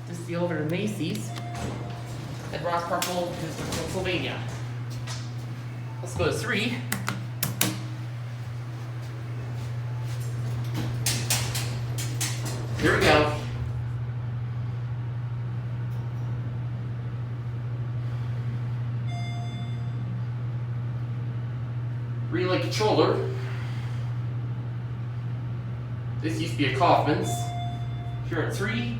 This is the elevator to Macy's at Rock Park, Pennsylvania. Let's go to 3. Here we go. Relay controller. This used to be a Kaufmann's. Here at 3.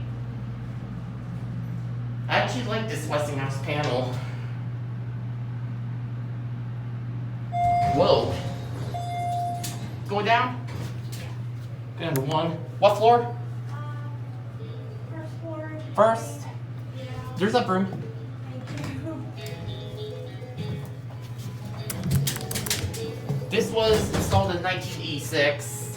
I actually like this Westinghouse panel. Whoa. Going down? Going to 1. What floor? First floor. First. Yeah. There's up room. Thank you. This was installed in 1986.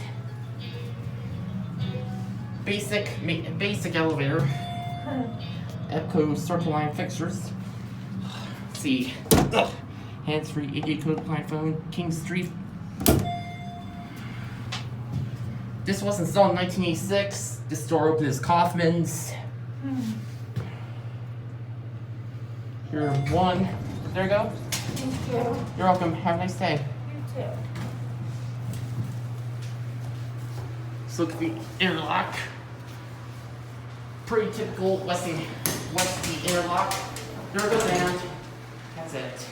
Basic elevator. EPCO CircleLine fixtures. Let's see. Hands-free 88 code phone. King Street. This was installed in 1986. This door open is Kaufmann's. Here 1. There you go. Thank you. You're welcome. Have a nice day. You too. Let's look at the interlock. Pretty typical Westy interlock. There goes and that's it.